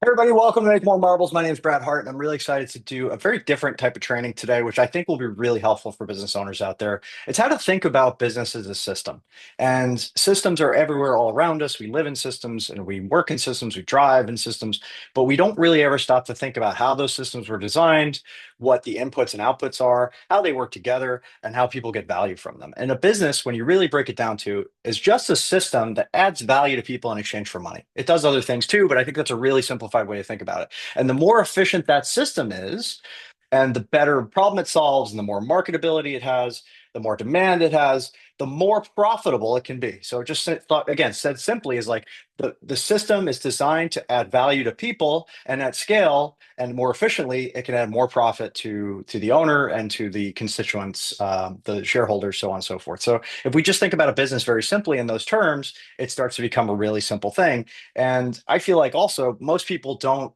Everybody, welcome to Make More Marbles. My name is Brad Hart, and I'm really excited to do a very different type of training today, which I think will be really helpful for business owners out there. It's how to think about business as a system. And systems are everywhere all around us. We live in systems and we work in systems, we drive in systems, but we don't really ever stop to think about how those systems were designed, what the inputs and outputs are, how they work together, and how people get value from them. And a business, when you really break it down to, is just a system that adds value to people in exchange for money. It does other things too, but I think that's a really simplified way to think about it. And the more efficient that system is, and the better problem it solves, and the more marketability it has, the more demand it has, the more profitable it can be. So just thought again, said simply is like the system is designed to add value to people, and at scale and more efficiently, it can add more profit to the owner and to the constituents, the shareholders, so on and so forth. So if we just think about a business very simply in those terms, it starts to become a really simple thing. And I feel like also most people don't,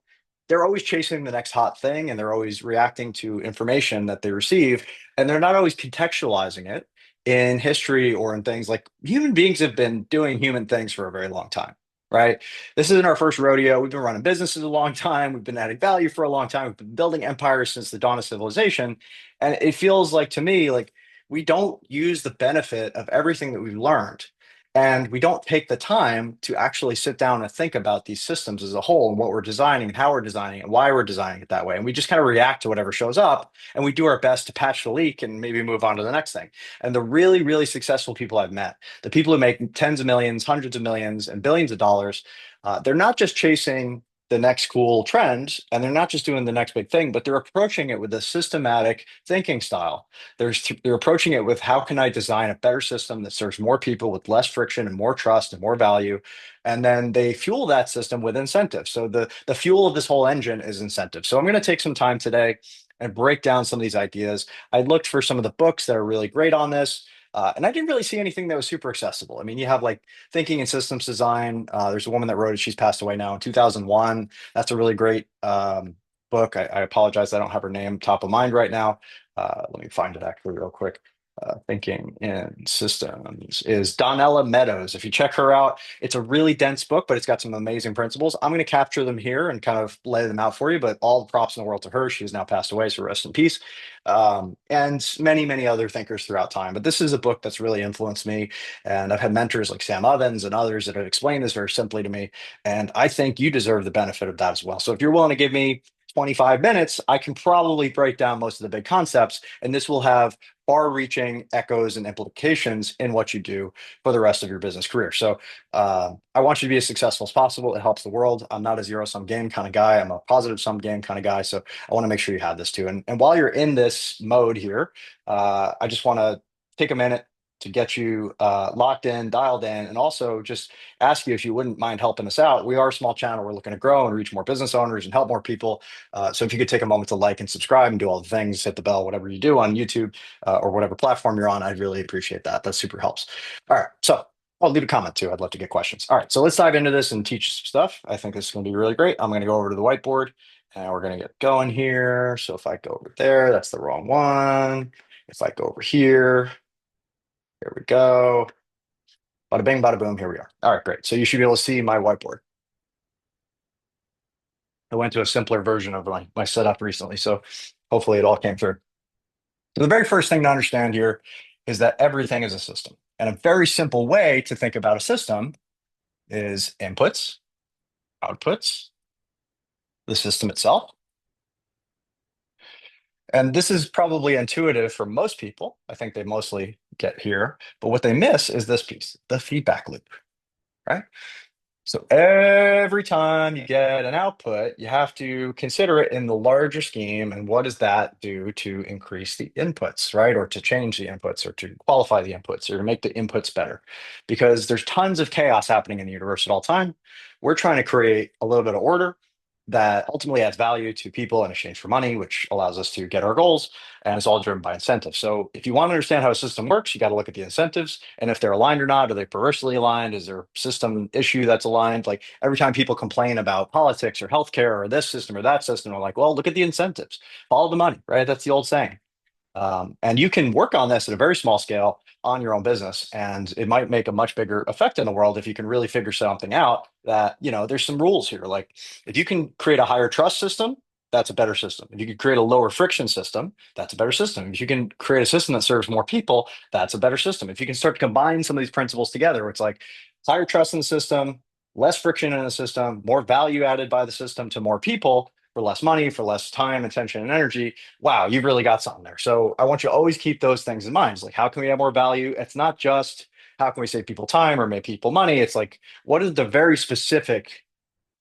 they're always chasing the next hot thing and they're always reacting to information that they receive, and they're not always contextualizing it in history or in things. Like human beings have been doing human things for a very long time, right? This isn't our first rodeo. We've been running businesses a long time. We've been adding value for a long time. We've been building empires since the dawn of civilization. And it feels like to me, like we don't use the benefit of everything that we've learned. And we don't take the time to actually sit down and think about these systems as a whole and what we're designing and how we're designing it and why we're designing it that way. And we just kind of react to whatever shows up and we do our best to patch the leak and maybe move on to the next thing. And the really, really successful people I've met, the people who make tens of millions, hundreds of millions, and billions of dollars, they're not just chasing the next cool trend and they're not just doing the next big thing, but they're approaching it with a systematic thinking style. They're approaching it with how can I design a better system that serves more people with less friction and more trust and more value. And then they fuel that system with incentives. So the fuel of this whole engine is incentive. So I'm going to take some time today and break down some of these ideas. I looked for some of the books that are really great on this. And I didn't really see anything that was super accessible. I mean, you have like Thinking in Systems Design. There's a woman that wrote it. She's passed away now in 2001. That's a really great book. I apologize. I don't have her name top of mind right now. Let me find it actually real quick. Thinking in Systems is Donella Meadows. If you check her out, it's a really dense book, but it's got some amazing principles. I'm going to capture them here and kind of lay them out for you, but all the props in the world to her. She has now passed away, so rest in peace. And many, many other thinkers throughout time. But this is a book that's really influenced me. And I've had mentors like Sam Ovens and others that have explained this very simply to me. And I think you deserve the benefit of that as well. So if you're willing to give me 25 minutes, I can probably break down most of the big concepts, and this will have far reaching echoes and implications in what you do for the rest of your business career. So I want you to be as successful as possible. It helps the world. I'm not a zero sum game kind of guy. I'm a positive sum game kind of guy. So I want to make sure you have this too. And while you're in this mode here, I just want to take a minute to get you locked in, dialed in, and also just ask you if you wouldn't mind helping us out. We are a small channel. We're looking to grow and reach more business owners and help more people. So if you could take a moment to like and subscribe and do all the things, hit the bell, whatever you do on YouTube or whatever platform you're on, I'd really appreciate that. That super helps. All right. So I'll leave a comment too. I'd love to get questions. All right. So let's dive into this and teach some stuff. I think this is going to be really great. I'm going to go over to the whiteboard and we're going to get going here. So if I go over there, that's the wrong one. If I go over here, here we go. Bada bing, bada boom. Here we are. All right, great. So you should be able to see my whiteboard. I went to a simpler version of my setup recently, so hopefully it all came through. So the very first thing to understand here is that everything is a system. And a very simple way to think about a system is inputs, outputs, the system itself. And this is probably intuitive for most people. I think they mostly get here. But what they miss is this piece, the feedback loop, right? So every time you get an output, you have to consider it in the larger scheme. And what does that do to increase the inputs, right? Or to change the inputs or to qualify the inputs or to make the inputs better? Because there's tons of chaos happening in the universe at all time. We're trying to create a little bit of order that ultimately adds value to people in exchange for money, which allows us to get our goals. And it's all driven by incentives. So if you want to understand how a system works, you got to look at the incentives and if they're aligned or not. Are they perversely aligned? Is there a system issue that's aligned? Like every time people complain about politics or healthcare or this system or that system, we're like, well, look at the incentives, follow the money, right? That's the old saying. And you can work on this at a very small scale. on your own business. And it might make a much bigger effect in the world if you can really figure something out that, there's some rules here. Like if you can create a higher trust system, that's a better system. If you can create a lower friction system, that's a better system. If you can create a system that serves more people, that's a better system. If you can start to combine some of these principles together, where it's like higher trust in the system, less friction in the system, more value added by the system to more people for less money, for less time, attention, and energy. Wow, you've really got something there. So I want you to always keep those things in mind. It's like, how can we have more value? It's not just how can we save people time or make people money? It's like, what are the very specific,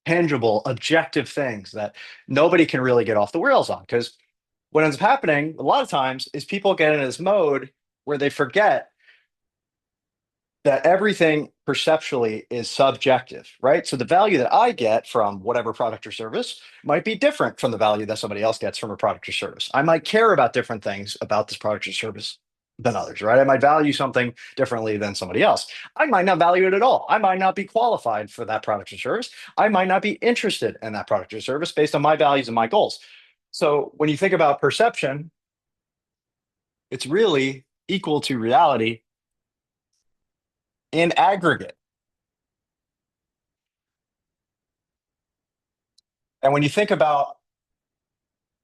tangible, objective things that nobody can really get off the rails on? Because what ends up happening a lot of times is people get in this mode where they forget that everything perceptually is subjective, right? So the value that I get from whatever product or service might be different from the value that somebody else gets from a product or service. I might care about different things about this product or service than others, right? I might value something differently than somebody else. I might not value it at all. I might not be qualified for that product or service. I might not be interested in that product or service based on my values and my goals. So when you think about perception, it's really equal to reality in aggregate. And when you think about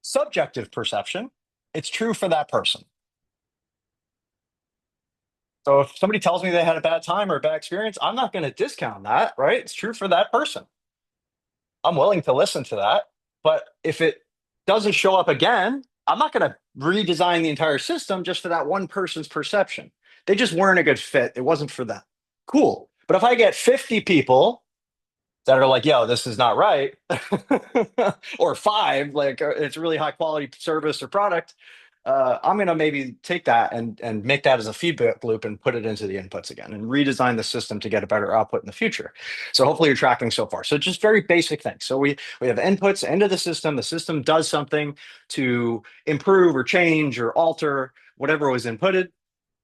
subjective perception, it's true for that person. So if somebody tells me they had a bad time or a bad experience, I'm not going to discount that, right? It's true for that person. I'm willing to listen to that. But if it doesn't show up again, I'm not going to redesign the entire system just for that one person's perception. They just weren't a good fit. It wasn't for them. Cool. But if I get 50 people that are like, yo, this is not right, or five, like it's a really high quality service or product, I'm going to maybe take that and make that as a feedback loop and put it into the inputs again and redesign the system to get a better output in the future. So hopefully you're tracking so far. So just very basic things. So we have inputs into the system. The system does something to improve or change or alter whatever was inputted.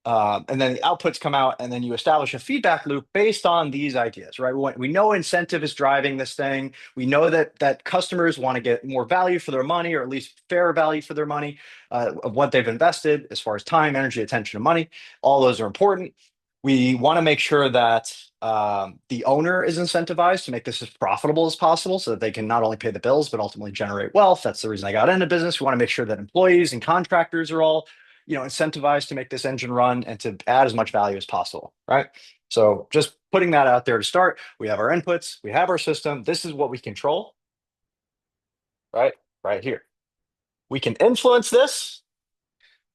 And then the outputs come out, and then you establish a feedback loop based on these ideas, right? We know incentive is driving this thing. We know that customers want to get more value for their money, or at least fair value for their money, of what they've invested as far as time, energy, attention, and money. All those are important. We want to make sure that the owner is incentivized to make this as profitable as possible so that they can not only pay the bills, but ultimately generate wealth. That's the reason I got into business. We want to make sure that employees and contractors are all incentivized to make this engine run and to add as much value as possible, right? So just putting that out there to start, we have our inputs, we have our system. This is what we control, right? Right here. We can influence this.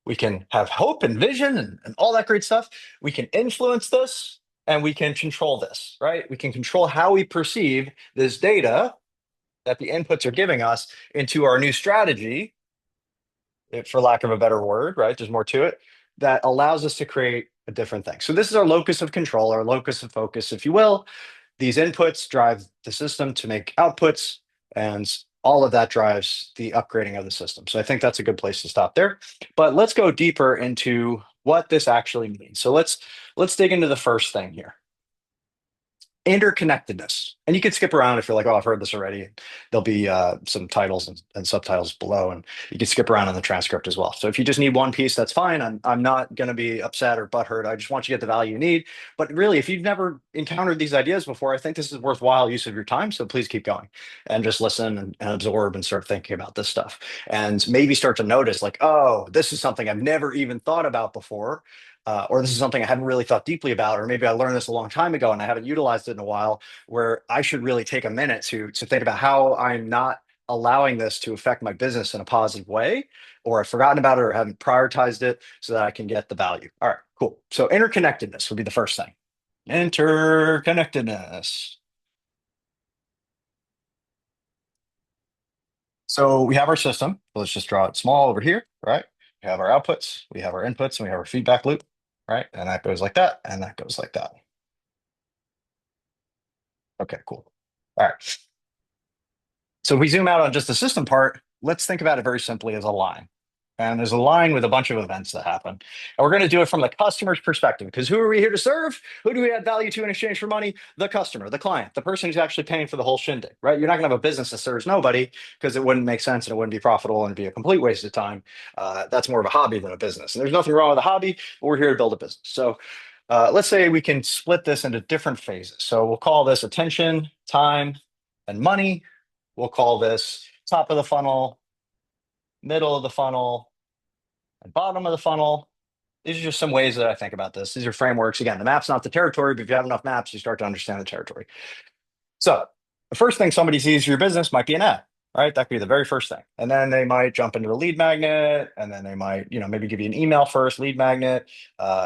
We can have hope and vision and all that great stuff. We can influence this and we can control this, right? We can control how we perceive this data that the inputs are giving us into our new strategy, for lack of a better word, right? There's more to it that allows us to create a different thing. So this is our locus of control, our locus of focus, if you will. These inputs drive the system to make outputs, and all of that drives the upgrading of the system. So I think that's a good place to stop there. But let's go deeper into what this actually means. So let's dig into the first thing here. Interconnectedness. And you can skip around if you're like, oh, I've heard this already. There'll be some titles and subtitles below, and you can skip around on the transcript as well. So if you just need one piece, that's fine. I'm not going to be upset or butthurt. I just want you to get the value you need. But really, if you've never encountered these ideas before, I think this is worthwhile use of your time. So please keep going and just listen and absorb and start thinking about this stuff. And maybe start to notice like, oh, this is something I've never even thought about before. Or this is something I haven't really thought deeply about, or maybe I learned this a long time ago and I haven't utilized it in a while, where I should really take a minute to think about how I'm not allowing this to affect my business in a positive way, or I've forgotten about it or haven't prioritized it so that I can get the value. All right, cool. So interconnectedness would be the first thing. Interconnectedness. So we have our system. Let's just draw it small over here, right? We have our outputs, we have our inputs, and we have our feedback loop, right? And that goes like that, and that goes like that. Okay, cool. All right. So if we zoom out on just the system part, let's think about it very simply as a line. And there's a line with a bunch of events that happen. And we're going to do it from the customer's perspective because who are we here to serve? Who do we add value to in exchange for money? The customer, the client, the person who's actually paying for the whole shindig, right? You're not going to have a business that serves nobody because it wouldn't make sense and it wouldn't be profitable and it'd be a complete waste of time. That's more of a hobby than a business. And there's nothing wrong with a hobby, but we're here to build a business. So let's say we can split this into different phases. So we'll call this attention, time, and money. We'll call this top of the funnel, middle of the funnel, and bottom of the funnel. These are just some ways that I think about this. These are frameworks. Again, the map's not the territory, but if you have enough maps, you start to understand the territory. So the first thing somebody sees for your business might be an ad, right? That could be the very first thing. And then they might jump into a lead magnet, and then they might, maybe give you an email first, lead magnet.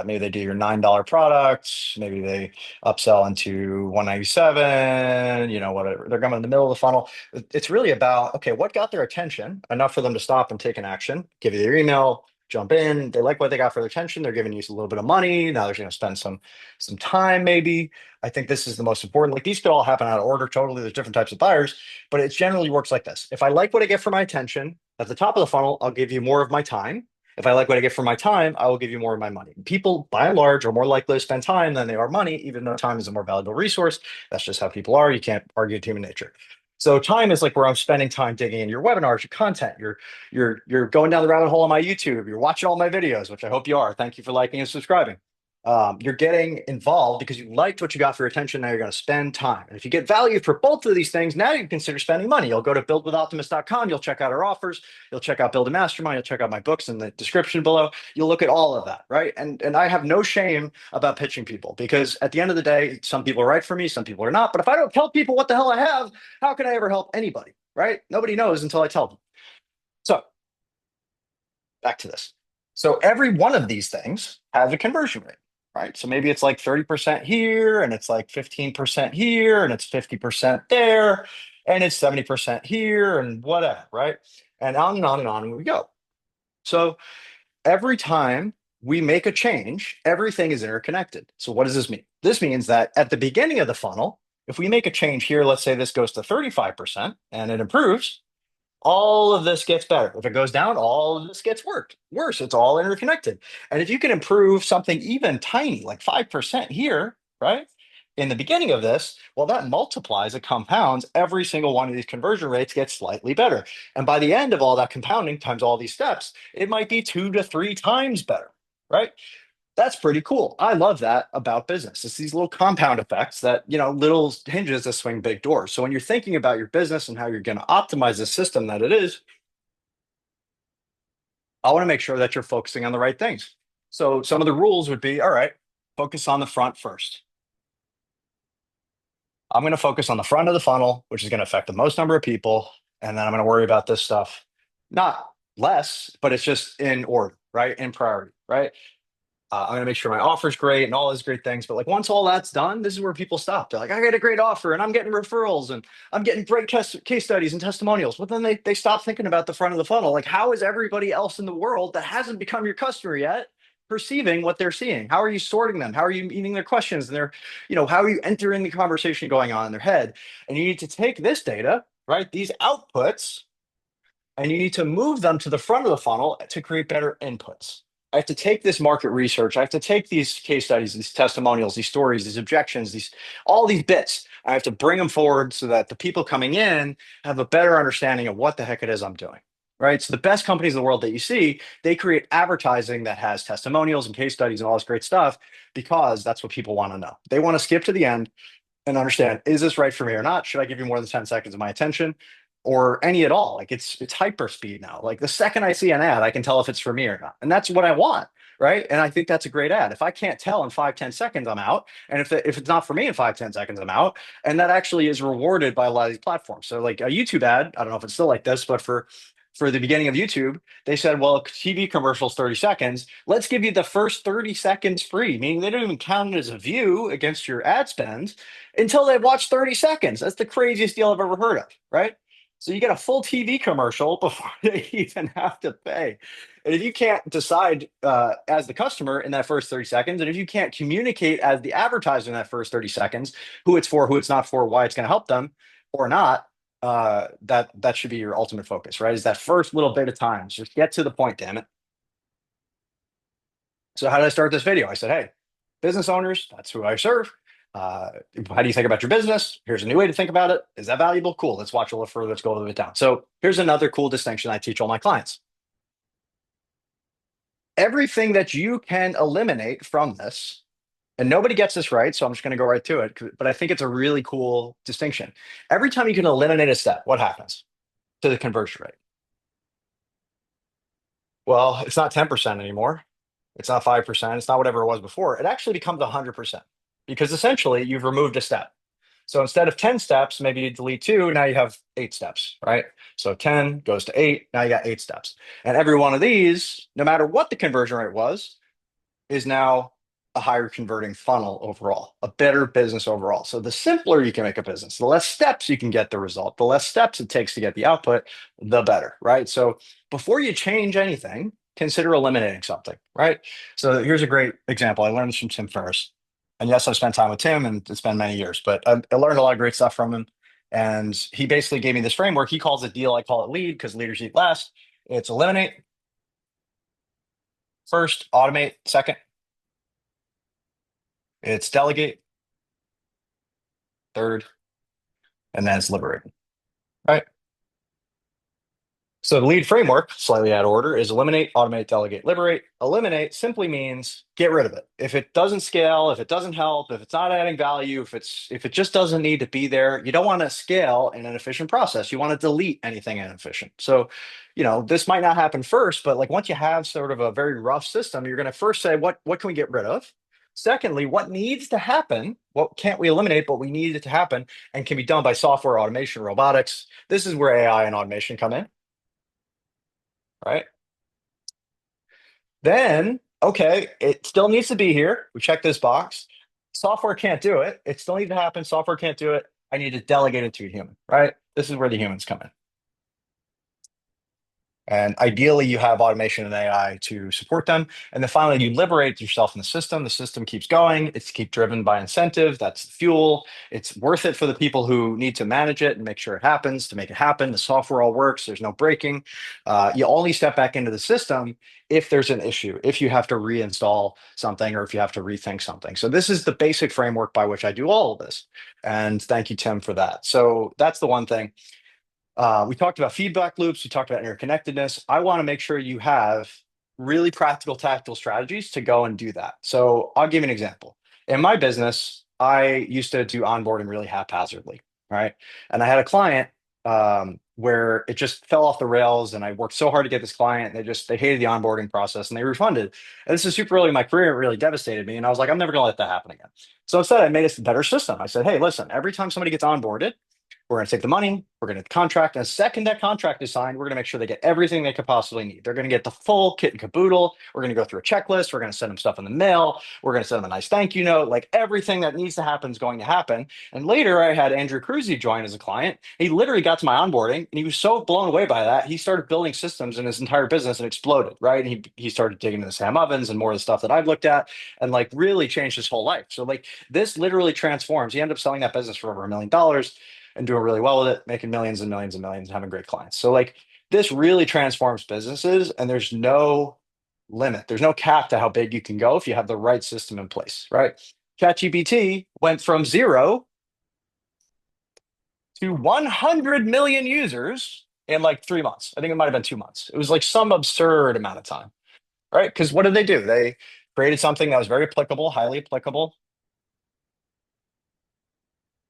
Maybe they do your $9 products. Maybe they upsell into 197, whatever. They're coming in the middle of the funnel. It's really about, okay, what got their attention enough for them to stop and take an action, give you their email, jump in. They like what they got for their attention. They're giving you a little bit of money. Now they're going to spend some time maybe. I think this is the most important. Like these could all happen out of order totally. There's different types of buyers, but it generally works like this. If I like what I get for my attention at the top of the funnel, I'll give you more of my time. If I like what I get for my time, I will give you more of my money. People, by and large, are more likely to spend time than they are money, even though time is a more valuable resource. That's just how people are. You can't argue with human nature. So time is like where I'm spending time digging in your webinars, your content. You're going down the rabbit hole on my YouTube. You're watching all my videos, which I hope you are. Thank you for liking and subscribing. You're getting involved because you liked what you got for your attention. Now you're going to spend time. And if you get value for both of these things, now you consider spending money. You'll go to buildwithoptimus.com. You'll check out our offers. You'll check out Build a Mastermind. You'll check out my books in the description below. You'll look at all of that, right? And I have no shame about pitching people because at the end of the day, some people are right for me, some people are not. But if I don't tell people what the hell I have, how can I ever help anybody, right? Nobody knows until I tell them. So back to this. So every one of these things has a conversion rate, right? So maybe it's like 30% here, and it's like 15% here, and it's 50% there, and it's 70% here, and whatever, right? And on and on we go. So every time we make a change, everything is interconnected. So what does this mean? This means that at the beginning of the funnel, if we make a change here, let's say this goes to 35% and it improves, all of this gets better. If it goes down, all of this gets worse. It's all interconnected. And if you can improve something even tiny, like 5% here, right? In the beginning of this, well, that multiplies, it compounds. Every single one of these conversion rates gets slightly better. And by the end of all that compounding times all these steps, it might be 2 to 3 times better, right? That's pretty cool. I love that about business. It's these little compound effects that, little hinges that swing big doors. So when you're thinking about your business and how you're going to optimize the system that it is, I want to make sure that you're focusing on the right things. So some of the rules would be, all right, focus on the front first. I'm going to focus on the front of the funnel, which is going to affect the most number of people. And then I'm going to worry about this stuff, not less, but it's just in order, right? In priority, right? I'm going to make sure my offer's great and all those great things. But like once all that's done, this is where people stop. They're like, I got a great offer and I'm getting referrals and I'm getting great case studies and testimonials. But then they stop thinking about the front of the funnel. Like, how is everybody else in the world that hasn't become your customer yet perceiving what they're seeing? How are you sorting them? How are you meeting their questions? And how are you entering the conversation going on in their head? And you need to take this data, right? These outputs, and you need to move them to the front of the funnel to create better inputs. I have to take this market research. I have to take these case studies, these testimonials, these stories, these objections, all these bits. I have to bring them forward so that the people coming in have a better understanding of what the heck it is I'm doing. Right. So the best companies in the world that you see, they create advertising that has testimonials and case studies and all this great stuff because that's what people want to know. They want to skip to the end and understand, is this right for me or not? Should I give you more than 10 seconds of my attention or any at all? Like it's hyper speed now. Like the second I see an ad, I can tell if it's for me or not. And that's what I want. Right. And I think that's a great ad. If I can't tell in 5, 10 seconds, I'm out. And if it's not for me in 5, 10 seconds, I'm out. And that actually is rewarded by a lot of these platforms. So like a YouTube ad, I don't know if it's still like this, but for the beginning of YouTube, they said, well, TV commercials 30 seconds. Let's give you the first 30 seconds free, meaning they don't even count it as a view against your ad spend until they watch 30 seconds. That's the craziest deal I've ever heard of, right? So you get a full TV commercial before they even have to pay. And if you can't decide as the customer in that first 30 seconds, and if you can't communicate as the advertiser in that first 30 seconds, who it's for, who it's not for, why it's going to help them or not, that should be your ultimate focus, right? Is that first little bit of time. Just get to the point, damn it. So how did I start this video? I said, hey, business owners, that's who I serve. Uh, how do you think about your business? Here's a new way to think about it. Is that valuable? Cool. Let's watch a little further. Let's go a little bit down. So here's another cool distinction I teach all my clients. Everything that you can eliminate from this, and nobody gets this right, so I'm just going to go right to it, but I think it's a really cool distinction. Every time you can eliminate a step, what happens to the conversion rate? Well, it's not 10% anymore. It's not 5%. It's not whatever it was before. It actually becomes 100% because essentially you've removed a step. So instead of 10 steps, maybe you delete two, now you have 8 steps, right? So 10 goes to 8, now you got 8 steps. And every one of these, no matter what the conversion rate was, is now a higher converting funnel overall, a better business overall. So the simpler you can make a business, the less steps you can get the result, the less steps it takes to get the output, the better, right? So before you change anything, consider eliminating something, right? So here's a great example. I learned this from Tim Ferriss. And yes, I've spent time with Tim and it's been many years, but I learned a lot of great stuff from him. And he basically gave me this framework. He calls it deal. I call it lead because leaders eat last. It's eliminate first, automate second. It's delegate third, and then it's liberate. Right. So the lead framework, slightly out of order, is eliminate, automate, delegate, liberate. Eliminate simply means get rid of it. If it doesn't scale, if it doesn't help, if it's not adding value, if it just doesn't need to be there, you don't want to scale in an efficient process. You want to delete anything inefficient. So, this might not happen first, but like once you have sort of a very rough system, you're going to first say, what can we get rid of? Secondly, what needs to happen? What can't we eliminate, but we need it to happen and can be done by software, automation, robotics. This is where AI and automation come in, right? Then, okay, it still needs to be here. We check this box. Software can't do it. It still needs to happen. Software can't do it. I need to delegate it to a human, right? This is where the humans come in. And ideally, you have automation and AI to support them. And then finally, you liberate yourself in the system. The system keeps going. It's keep driven by incentive. That's the fuel. It's worth it for the people who need to manage it and make sure it happens, to make it happen. The software all works. There's no breaking. You only step back into the system if there's an issue, if you have to reinstall something or if you have to rethink something. So this is the basic framework by which I do all of this. And thank you, Tim, for that. So that's the one thing. We talked about feedback loops. We talked about interconnectedness. I want to make sure you have really practical, tactical strategies to go and do that. So I'll give you an example. In my business, I used to do onboarding really haphazardly, right? And I had a client where it just fell off the rails, and I worked so hard to get this client. They hated the onboarding process, and they refunded. And this is super early in my career. It really devastated me, and I was like, I'm never going to let that happen again. So instead, I made a better system. I said, hey, listen, every time somebody gets onboarded, we're going to take the money. We're going to contract. And the second that contract is signed, we're going to make sure they get everything they could possibly need. They're going to get the full kit and caboodle. We're going to go through a checklist. We're going to send them stuff in the mail. We're going to send them a nice thank you note. Like everything that needs to happen is going to happen. And later, I had Andrew Cruzy join as a client. He literally got to my onboarding, and he was so blown away by that. He started building systems in his entire business and exploded, right? And he started digging into Sam Ovens and more of the stuff that I've looked at, and like really changed his whole life. So like this literally transforms. He ended up selling that business for over $1 million and doing really well with it, making millions and millions and millions and having great clients. So like this really transforms businesses, and there's no limit. There's no cap to how big you can go if you have the right system in place, right? ChatGPT went from 0 to 100 million users in like 3 months. I think it might have been 2 months. It was like some absurd amount of time, right? Because what did they do? They created something that was very applicable, highly applicable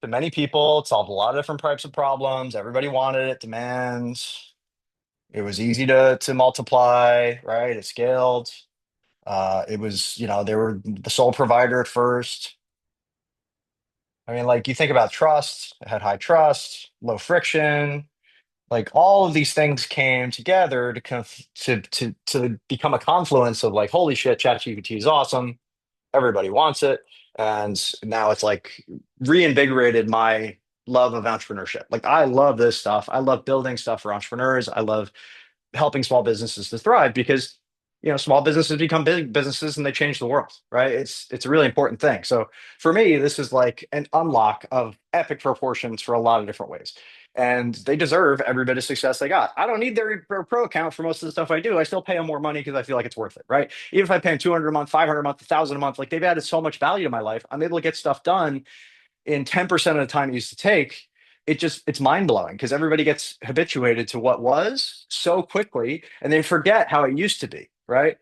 to many people. It solved a lot of different types of problems. Everybody wanted it, demands. It was easy to multiply, right? It scaled. It was, they were the sole provider at first. I mean, like you think about trust, it had high trust, low friction. Like all of these things came together to become a confluence of like, holy shit, ChatGPT is awesome. Everybody wants it. And now it's like reinvigorated my love of entrepreneurship. Like I love this stuff. I love building stuff for entrepreneurs. I love helping small businesses to thrive because, small businesses become big businesses and they change the world, right? It's a really important thing. So for me, this is like an unlock of epic proportions for a lot of different ways. And they deserve every bit of success they got. I don't need their pro account for most of the stuff I do. I still pay them more money because I feel like it's worth it, right? Even if I pay them 200 a month, 500 a month, 1,000 a month, like they've added so much value to my life. I'm able to get stuff done in 10% of the time it used to take. It's mind blowing because everybody gets habituated to what was so quickly and they forget how it used to be, right?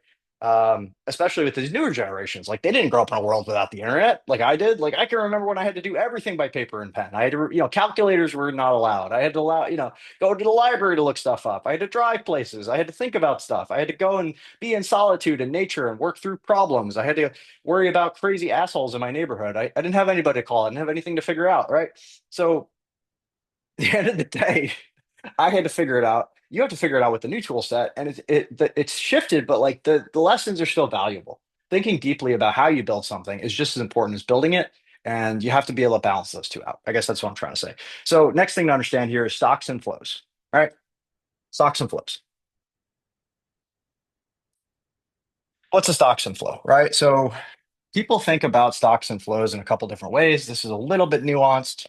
Especially with these newer generations, like they didn't grow up in a world without the internet like I did. Like I can remember when I had to do everything by paper and pen. I had to, calculators were not allowed. I had to go to the library to look stuff up. I had to drive places. I had to think about stuff. I had to go and be in solitude and nature and work through problems. I had to worry about crazy assholes in my neighborhood. I didn't have anybody to call. I didn't have anything to figure out, right? So at the end of the day, I had to figure it out. You have to figure it out with the new tool set, and it's shifted, but like the lessons are still valuable. Thinking deeply about how you build something is just as important as building it, and you have to be able to balance those two out. I guess that's what I'm trying to say. So next thing to understand here is stocks and flows. All right, stocks and flows. What's a stocks and flow, right? So people think about stocks and flows in a couple different ways. This is a little bit nuanced.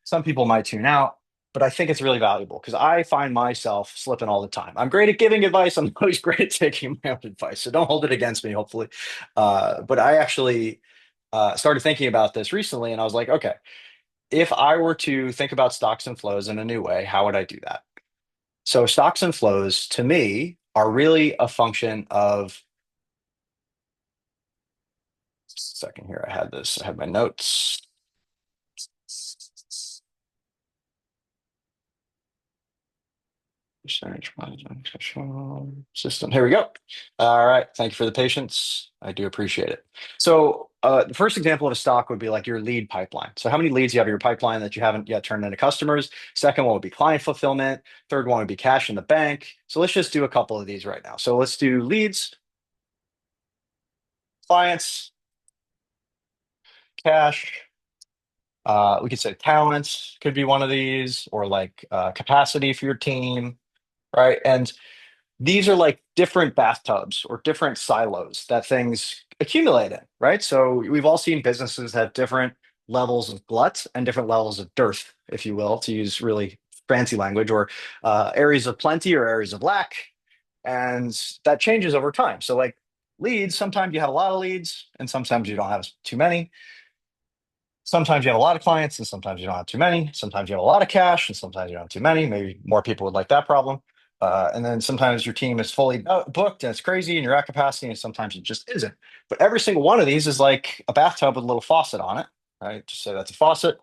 Some people might tune out, but I think it's really valuable because I find myself slipping all the time. I'm great at giving advice. I'm always great at taking my own advice. So don't hold it against me, hopefully. But I actually started thinking about this recently and I was like, okay, if I were to think about stocks and flows in a new way, how would I do that? So stocks and flows to me are really a function of, just a second here, I had my notes. Percentage system. Here we go. All right. Thank you for the patience. I do appreciate it. So, the first example of a stock would be like your lead pipeline. So, how many leads you have in your pipeline that you haven't yet turned into customers? Second one would be client fulfillment. Third one would be cash in the bank. So, let's just do a couple of these right now. So, let's do leads, clients, cash. We could say talents could be one of these, or like capacity for your team, right? And these are like different bathtubs or different silos that things accumulate in, right? So we've all seen businesses have different levels of glut and different levels of dearth, if you will, to use really fancy language, or areas of plenty or areas of lack. And that changes over time. So, like leads, sometimes you have a lot of leads and sometimes you don't have too many. Sometimes you have a lot of clients and sometimes you don't have too many. Sometimes you have a lot of cash and sometimes you don't have too many. Maybe more people would like that problem. And then sometimes your team is fully booked and it's crazy and you're at capacity, and sometimes it just isn't. But every single one of these is like a bathtub with a little faucet on it, right? Just say that's a faucet.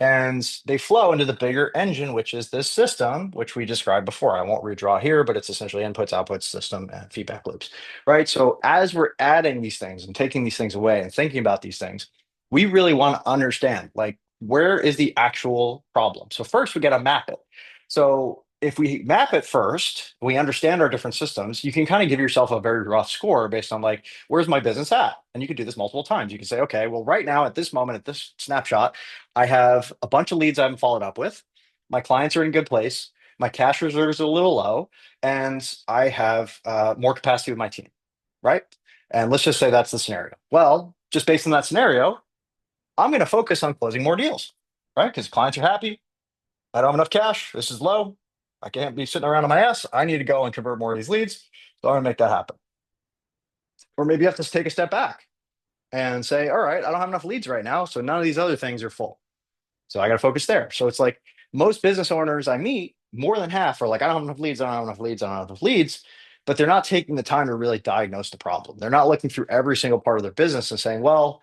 And they flow into the bigger engine, which is this system, which we described before. I won't redraw here, but it's essentially inputs, outputs, system, and feedback loops, right? So as we're adding these things and taking these things away and thinking about these things, we really want to understand like where is the actual problem. So first we got to map it. So if we map it first, we understand our different systems, you can kind of give yourself a very rough score based on like, where's my business at? And you can do this multiple times. You can say, okay, well, right now at this moment, at this snapshot, I have a bunch of leads I haven't followed up with. My clients are in a good place. My cash reserves are a little low, and I have more capacity with my team, right? And let's just say that's the scenario. Well, just based on that scenario, I'm going to focus on closing more deals, right? Because clients are happy. I don't have enough cash. This is low. I can't be sitting around on my ass. I need to go and convert more of these leads. So I'm going to make that happen. Or maybe you have to take a step back and say, all right, I don't have enough leads right now. So none of these other things are full. So I got to focus there. So it's like most business owners I meet, more than half are like, I don't have enough leads, I don't have enough leads, I don't have enough leads. But they're not taking the time to really diagnose the problem. They're not looking through every single part of their business and saying, well,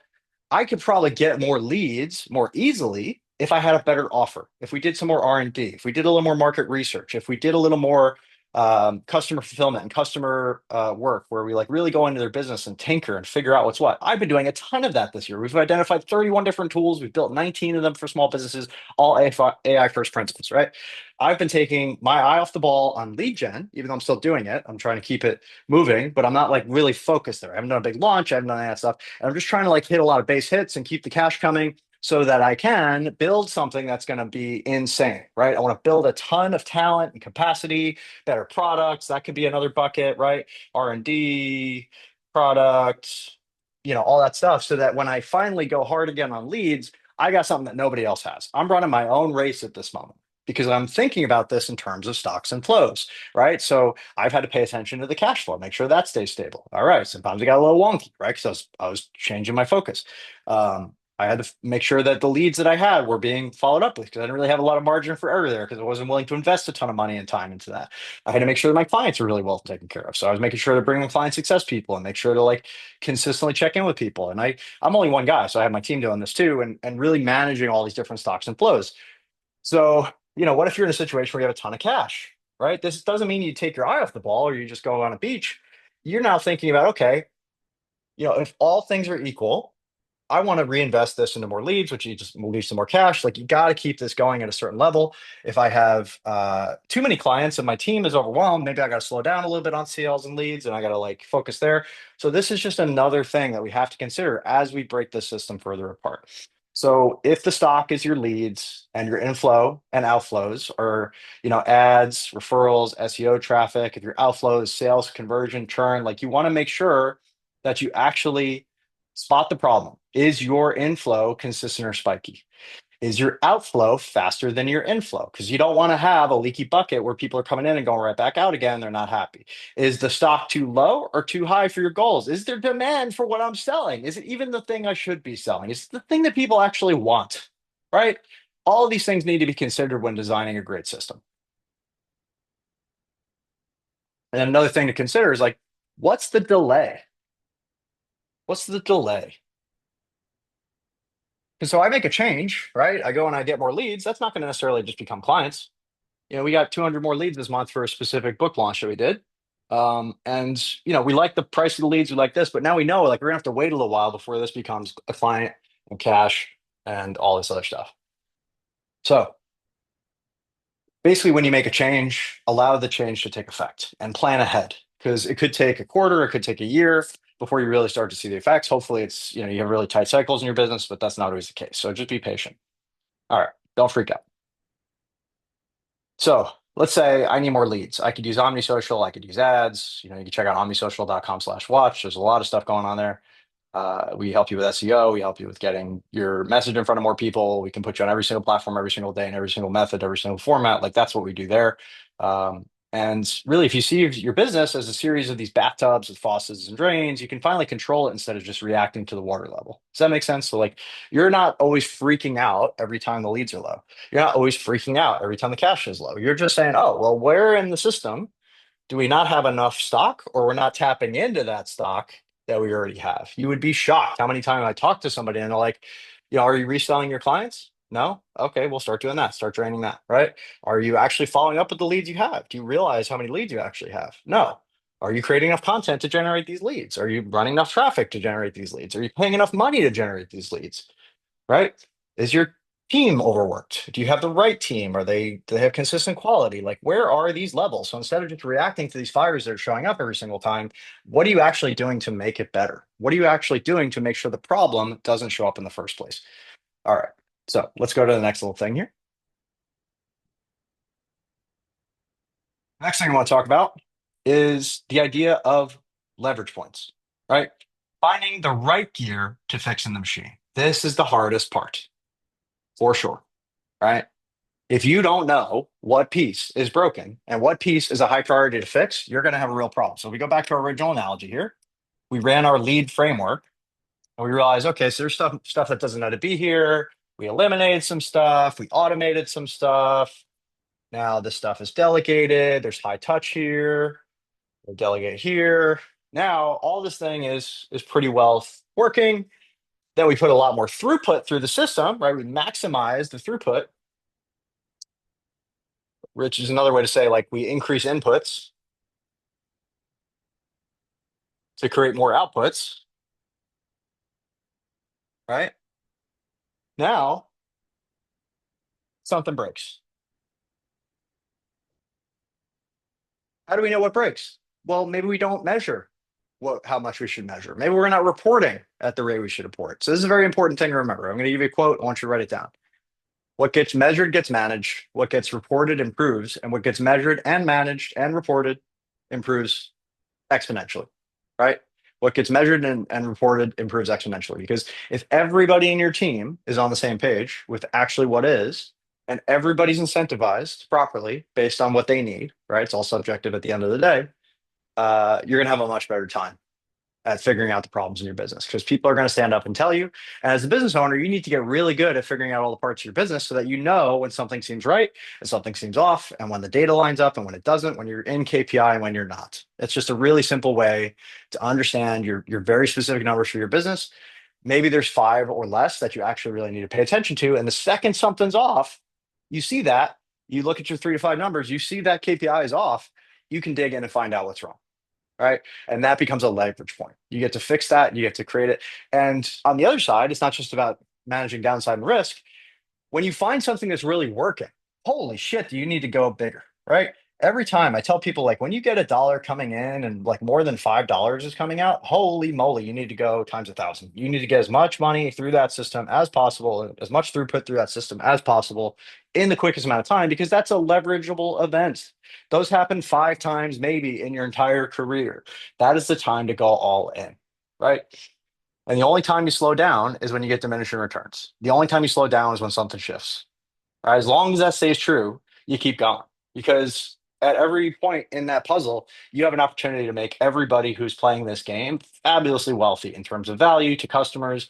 I could probably get more leads more easily if I had a better offer, if we did some more R&D, if we did a little more market research, if we did a little more customer fulfillment and customer work where we like really go into their business and tinker and figure out what's what. I've been doing a ton of that this year. We've identified 31 different tools. We've built 19 of them for small businesses, all AI first principles, right? I've been taking my eye off the ball on lead gen, even though I'm still doing it. I'm trying to keep it moving, but I'm not like really focused there. I haven't done a big launch. I haven't done any of that stuff. And I'm just trying to like hit a lot of base hits and keep the cash coming so that I can build something that's going to be insane, right? I want to build a ton of talent and capacity, better products. That could be another bucket, right? R&D, product, all that stuff, so that when I finally go hard again on leads, I got something that nobody else has. I'm running my own race at this moment because I'm thinking about this in terms of stocks and flows, right? So I've had to pay attention to the cash flow, make sure that stays stable. All right. Sometimes it got a little wonky, right? Because I was changing my focus. I had to make sure that the leads that I had were being followed up with because I didn't really have a lot of margin for error there because I wasn't willing to invest a ton of money and time into that. I had to make sure that my clients were really well taken care of. So I was making sure to bring in client success people and make sure to like consistently check in with people. And I'm only one guy, so I have my team doing this too, and really managing all these different stocks and flows. So, what if you're in a situation where you have a ton of cash, right? This doesn't mean you take your eye off the ball or you just go on a beach. You're now thinking about, okay, if all things are equal, I want to reinvest this into more leads, which you just will leave some more cash. Like you got to keep this going at a certain level. If I have too many clients and my team is overwhelmed, maybe I got to slow down a little bit on sales and leads, and I got to like focus there. So this is just another thing that we have to consider as we break this system further apart. So if the stock is your leads and your inflow and outflows, or ads, referrals, SEO traffic, if your outflow is sales, conversion, churn, like you want to make sure that you actually spot the problem. Is your inflow consistent or spiky? Is your outflow faster than your inflow? Because you don't want to have a leaky bucket where people are coming in and going right back out again. They're not happy. Is the stock too low or too high for your goals? Is there demand for what I'm selling? Is it even the thing I should be selling? Is it the thing that people actually want? Right? All of these things need to be considered when designing a great system. And then another thing to consider is like, what's the delay? What's the delay? And so I make a change, right? I go and I get more leads. That's not going to necessarily just become clients. We got 200 more leads this month for a specific book launch that we did. And we like the price of the leads, we like this, but now we know like we're gonna have to wait a little while before this becomes a client and cash and all this other stuff. So basically, when you make a change, allow the change to take effect and plan ahead because it could take a quarter, it could take a year before you really start to see the effects. Hopefully, it's you have really tight cycles in your business, but that's not always the case. So just be patient. All right, don't freak out. So let's say I need more leads. I could use OmniSocial. I could use ads. You can check out omnisocial.com/watch. There's a lot of stuff going on there. We help you with SEO. We help you with getting your message in front of more people. We can put you on every single platform, every single day, in every single method, every single format. Like that's what we do there. And really, if you see your business as a series of these bathtubs with faucets and drains, you can finally control it instead of just reacting to the water level. Does that make sense? So, like, you're not always freaking out every time the leads are low. You're not always freaking out every time the cash is low. You're just saying, oh, well, where in the system do we not have enough stock or we're not tapping into that stock that we already have? You would be shocked how many times I talk to somebody and they're like, are you reselling your clients? No? Okay, we'll start doing that. Start draining that, right? Are you actually following up with the leads you have? Do you realize how many leads you actually have? No. Are you creating enough content to generate these leads? Are you running enough traffic to generate these leads? Are you paying enough money to generate these leads? Right? Is your team overworked? Do you have the right team? Do they have consistent quality? Like where are these levels? So instead of just reacting to these fires that are showing up every single time, what are you actually doing to make it better? What are you actually doing to make sure the problem doesn't show up in the first place? All right. So let's go to the next little thing here. Next thing I want to talk about is the idea of leverage points, right? Finding the right gear to fix in the machine. This is the hardest part for sure, right? If you don't know what piece is broken and what piece is a high priority to fix, you're going to have a real problem. So we go back to our original analogy here. We ran our lead framework and we realized, okay, so there's stuff that doesn't know to be here. We eliminated some stuff. We automated some stuff. Now this stuff is delegated. There's high touch here. We'll delegate here. Now all this thing is pretty well working. Then we put a lot more throughput through the system, right? We maximize the throughput, which is another way to say like we increase inputs to create more outputs, right? Now something breaks. How do we know what breaks? Well, maybe we don't measure. how much we should measure. Maybe we're not reporting at the rate we should report. So this is a very important thing to remember. I'm going to give you a quote. I want you to write it down. What gets measured gets managed. What gets reported improves, and what gets measured and managed and reported improves exponentially, right? What gets measured and reported improves exponentially. Because if everybody in your team is on the same page with actually what is, and everybody's incentivized properly based on what they need, right? It's all subjective at the end of the day. You're going to have a much better time at figuring out the problems in your business because people are going to stand up and tell you. And as a business owner, you need to get really good at figuring out all the parts of your business so that you know when something seems right and something seems off, and when the data lines up and when it doesn't, when you're in KPI and when you're not. It's just a really simple way to understand your very specific numbers for your business. Maybe there's five or less that you actually really need to pay attention to. And the second something's off, you see that, you look at your 3 to 5 numbers, you see that KPI is off, you can dig in and find out what's wrong, right? And that becomes a leverage point. You get to fix that, you get to create it. And on the other side, it's not just about managing downside and risk. When you find something that's really working, holy shit, do you need to go bigger, right? Every time I tell people, like, when you get $1 coming in and like more than $5 is coming out, holy moly, you need to go times 1,000. You need to get as much money through that system as possible, as much throughput through that system as possible in the quickest amount of time, because that's a leverageable event. Those happen 5 times maybe in your entire career. That is the time to go all in, right? And the only time you slow down is when you get diminishing returns. The only time you slow down is when something shifts. Right? As long as that stays true, you keep going, because at every point in that puzzle, you have an opportunity to make everybody who's playing this game fabulously wealthy in terms of value to customers.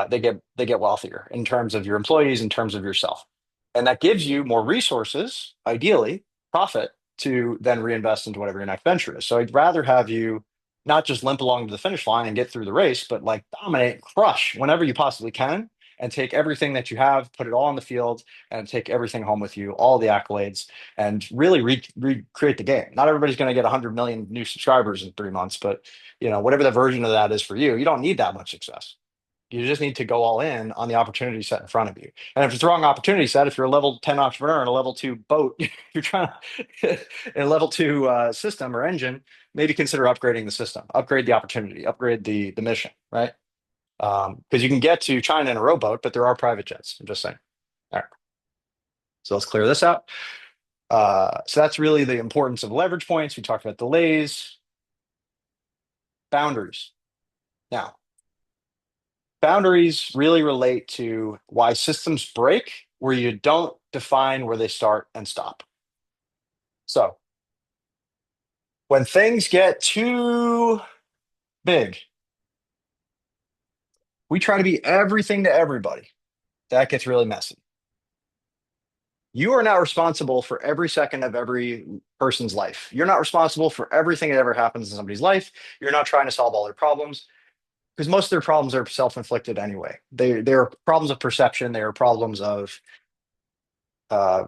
They get wealthier in terms of your employees, in terms of yourself, and that gives you more resources, ideally profit, to then reinvest into whatever your next venture is. So I'd rather have you not just limp along to the finish line and get through the race, but like dominate, crush whenever you possibly can, and take everything that you have, put it all on the field, and take everything home with you, all the accolades, and really recreate the game. Not everybody's going to get 100 million new subscribers in 3 months, but whatever the version of that is for you, you don't need that much success. You just need to go all in on the opportunity set in front of you. And if it's the wrong opportunity set, if you're a level 10 entrepreneur in a level 2 boat, you're trying to in a level 2 system or engine, maybe consider upgrading the system, upgrade the opportunity, upgrade the mission, right? Because you can get to China in a rowboat, but there are private jets. I'm just saying. All right. So let's clear this out. So that's really the importance of leverage points. We talked about delays, boundaries. Now, boundaries really relate to why systems break, where you don't define where they start and stop. So when things get too big, we try to be everything to everybody. That gets really messy. You are not responsible for every second of every person's life. You're not responsible for everything that ever happens in somebody's life. You're not trying to solve all their problems, because most of their problems are self-inflicted anyway. They're problems of perception. They are problems of uh,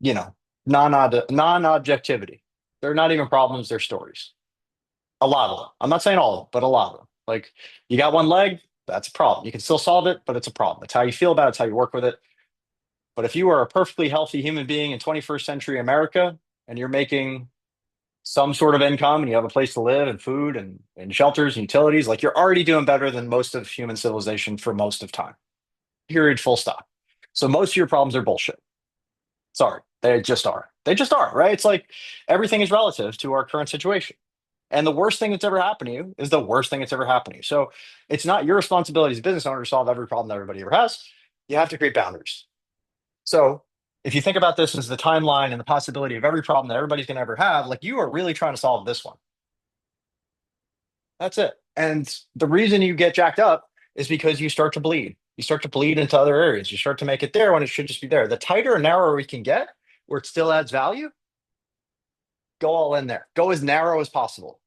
you know, non-objectivity. They're not even problems, they're stories. A lot of them. I'm not saying all of them, but a lot of them. Like, you got one leg, that's a problem. You can still solve it, but it's a problem. It's how you feel about it, it's how you work with it. But if you are a perfectly healthy human being in 21st century America and you're making some sort of income and you have a place to live and food and shelters and utilities, like, you're already doing better than most of human civilization for most of time. Period, full stop. So most of your problems are bullshit. Sorry, they just are. They just are, right? It's like everything is relative to our current situation. And the worst thing that's ever happened to you is the worst thing that's ever happened to you. So it's not your responsibility as a business owner to solve every problem that everybody ever has. You have to create boundaries. So if you think about this as the timeline and the possibility of every problem that everybody's going to ever have, like, you are really trying to solve this one. That's it. And the reason you get jacked up is because you start to bleed. You start to bleed into other areas. You start to make it there when it should just be there. The tighter and narrower we can get, where it still adds value, go all in there. Go as narrow as possible.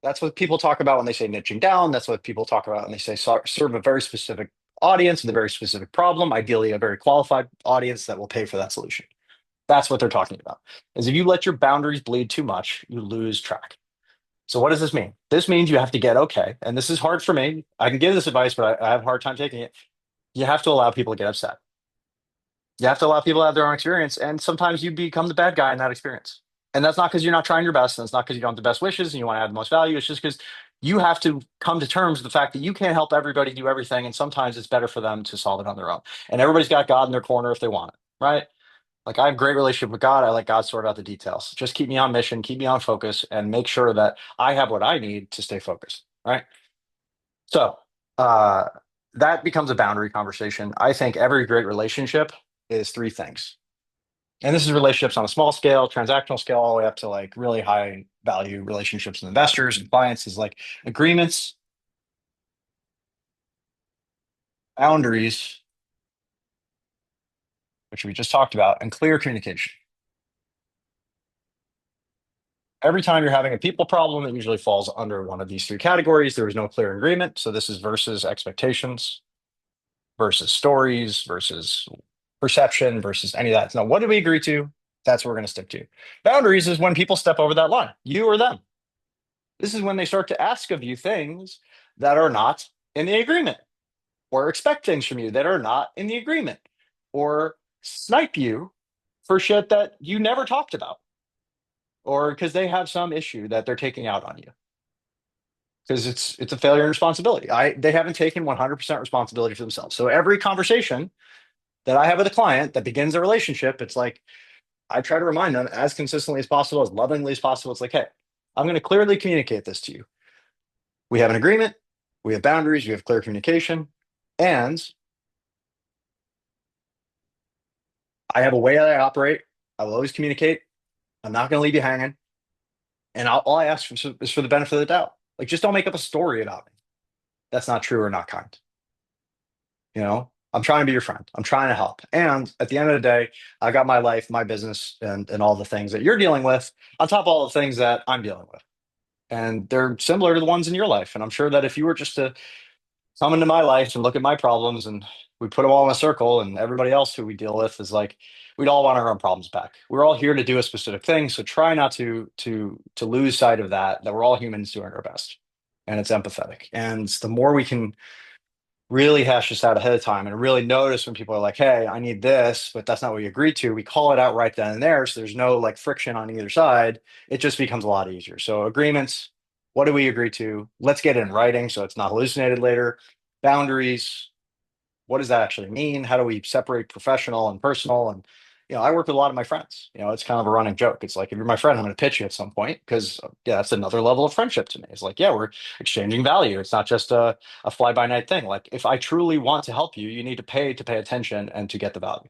That's what people talk about when they say niching down. That's what people talk about when they say serve a very specific audience with a very specific problem, ideally a very qualified audience that will pay for that solution. That's what they're talking about. Is if you let your boundaries bleed too much, you lose track. So what does this mean? This means you have to get okay. And this is hard for me. I can give this advice, but I have a hard time taking it. You have to allow people to get upset. You have to allow people to have their own experience. And sometimes you become the bad guy in that experience. And that's not because you're not trying your best, and it's not because you don't have the best wishes and you want to add the most value. It's just because you have to come to terms with the fact that you can't help everybody do everything, and sometimes it's better for them to solve it on their own. And everybody's got God in their corner if they want it, right? Like I have a great relationship with God. I let God sort out the details. Just keep me on mission, keep me on focus, and make sure that I have what I need to stay focused. Right. So uh, that becomes a boundary conversation. I think every great relationship is three things. And this is relationships on a small scale, transactional scale, all the way up to like really high value relationships with investors and clients is like agreements, boundaries, which we just talked about, and clear communication. Every time you're having a people problem, it usually falls under one of these three categories. There is no clear agreement. So this is versus expectations, versus stories, versus perception, versus any of that. Now, what did we agree to? That's what we're going to stick to. Boundaries is when people step over that line, you or them. This is when they start to ask of you things that are not in the agreement, or expect things from you that are not in the agreement, or snipe you for shit that you never talked about, or because they have some issue that they're taking out on you. Because it's a failure and responsibility. They haven't taken 100% responsibility for themselves. So every conversation that I have with a client that begins a relationship, it's like I try to remind them as consistently as possible, as lovingly as possible. It's like, hey, I'm going to clearly communicate this to you. We have an agreement, we have boundaries, we have clear communication, and I have a way that I operate. I will always communicate. I'm not going to leave you hanging. And all I ask for is for the benefit of the doubt. Like, just don't make up a story about me. That's not true or not kind. I'm trying to be your friend. I'm trying to help. And at the end of the day, I got my life, my business, and all the things that you're dealing with on top of all the things that I'm dealing with. And they're similar to the ones in your life. And I'm sure that if you were just to come into my life and look at my problems and we put them all in a circle and everybody else who we deal with is like, we'd all want our own problems back. We're all here to do a specific thing. So try not to lose sight of that we're all humans doing our best. And it's empathetic. And the more we can really hash this out ahead of time and really notice when people are like, hey, I need this, but that's not what we agreed to. We call it out right then and there. So there's no like friction on either side. It just becomes a lot easier. So agreements, what do we agree to? Let's get it in writing so it's not hallucinated later. Boundaries, what does that actually mean? How do we separate professional and personal? And I work with a lot of my friends. It's kind of a running joke. It's like if you're my friend, I'm going to pitch you at some point because yeah, that's another level of friendship to me. It's like, yeah, we're exchanging value. It's not just a fly by night thing. Like if I truly want to help you, you need to pay attention and to get the value.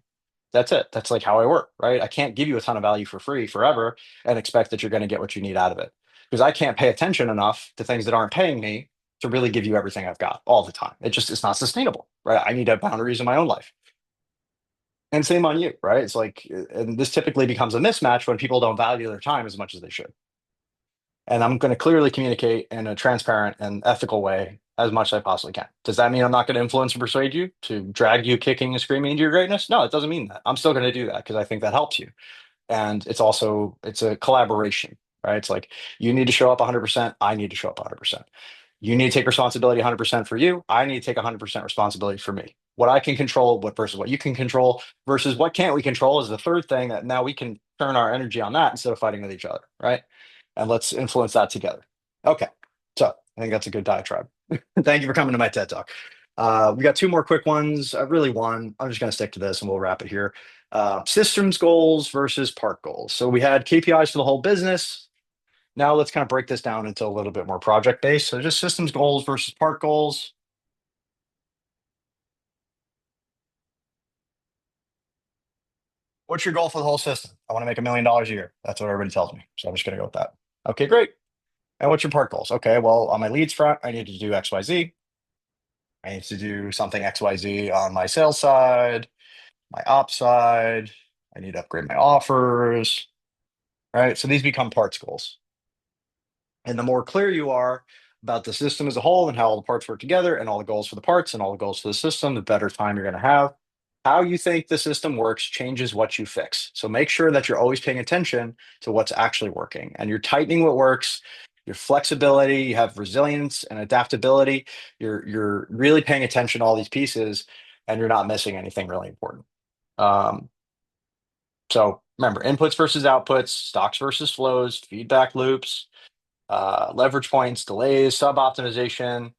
That's it. That's like how I work, right? I can't give you a ton of value for free forever and expect that you're going to get what you need out of it because I can't pay attention enough to things that aren't paying me to really give you everything I've got all the time. It's not sustainable, right? I need to have boundaries in my own life. And same on you, right? It's like, and this typically becomes a mismatch when people don't value their time as much as they should. And I'm going to clearly communicate in a transparent and ethical way as much as I possibly can. Does that mean I'm not going to influence and persuade you to drag you kicking and screaming into your greatness? No, it doesn't mean that. I'm still going to do that because I think that helps you. And it's a collaboration, right? It's like you need to show up 100%. I need to show up 100%. You need to take responsibility 100% for you. I need to take 100% responsibility for me. What I can control, what versus what you can control, versus what can't we control is the third thing that now we can turn our energy on that instead of fighting with each other, right? And let's influence that together. Okay, so I think that's a good diatribe. Thank you for coming to my TED Talk. We got two more quick ones. Really one. I'm just going to stick to this and we'll wrap it here. Systems goals versus part goals. So we had KPIs for the whole business. Now let's kind of break this down into a little bit more project based. So just systems goals versus part goals. What's your goal for the whole system? I want to make $1 million a year. That's what everybody tells me. So I'm just going to go with that. Okay, great. And what's your part goals? Okay, well, on my leads front, I need to do XYZ. I need to do something XYZ on my sales side, my ops side. I need to upgrade my offers, right? So these become parts goals. And the more clear you are about the system as a whole and how all the parts work together and all the goals for the parts and all the goals for the system, the better time you're going to have. How you think the system works changes what you fix. So make sure that you're always paying attention to what's actually working and you're tightening what works. Your flexibility, you have resilience and adaptability. You're really paying attention to all these pieces and you're not missing anything really important. Um, so Remember, inputs versus outputs, stocks versus flows, feedback loops, leverage points, delays, sub optimization.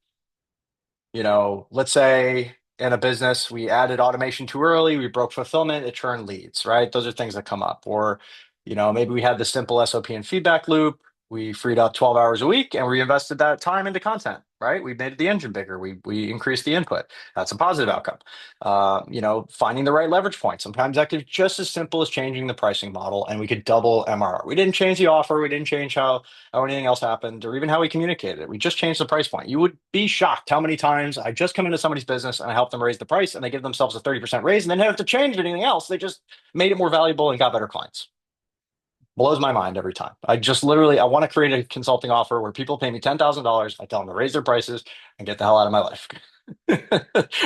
Let's say in a business we added automation too early, we broke fulfillment, it churned leads, right? Those are things that come up. Or, maybe we had the simple SOP and feedback loop. We freed up 12 hours a week and reinvested that time into content, right? We made the engine bigger. We increased the input. That's a positive outcome. Finding the right leverage point. Sometimes that could be just as simple as changing the pricing model and we could double MRR. We didn't change the offer. We didn't change how anything else happened or even how we communicated it. We just changed the price point. You would be shocked how many times I just come into somebody's business and I help them raise the price and they give themselves a 30% raise and then don't have to change anything else. They just made it more valuable and got better clients. Blows my mind every time. I want to create a consulting offer where people pay me $10,000. I tell them to raise their prices and get the hell out of my life.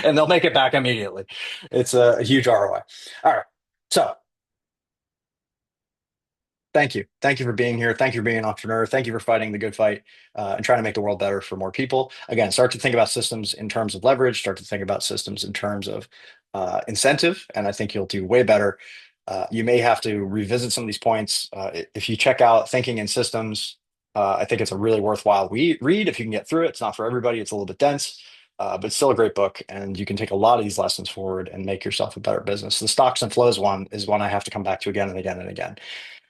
And they'll make it back immediately. It's a huge ROI. All right. So thank you. Thank you for being here. Thank you for being an entrepreneur. Thank you for fighting the good fight and trying to make the world better for more people. Again, start to think about systems in terms of leverage, start to think about systems in terms of incentive, and I think you'll do way better. You may have to revisit some of these points. If you check out Thinking in Systems, I think it's a really worthwhile read if you can get through it. It's not for everybody, it's a little bit dense. But it's still a great book, and you can take a lot of these lessons forward and make yourself a better business. The stocks and flows one is one I have to come back to again and again and again.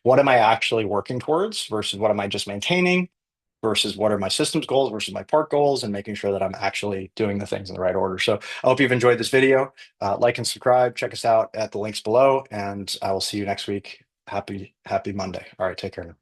What am I actually working towards versus what am I just maintaining versus what are my systems goals versus my part goals, and making sure that I'm actually doing the things in the right order. So I hope you've enjoyed this video. Like and subscribe. Check us out at the links below, and I will see you next week. Happy Monday. All right, take care now.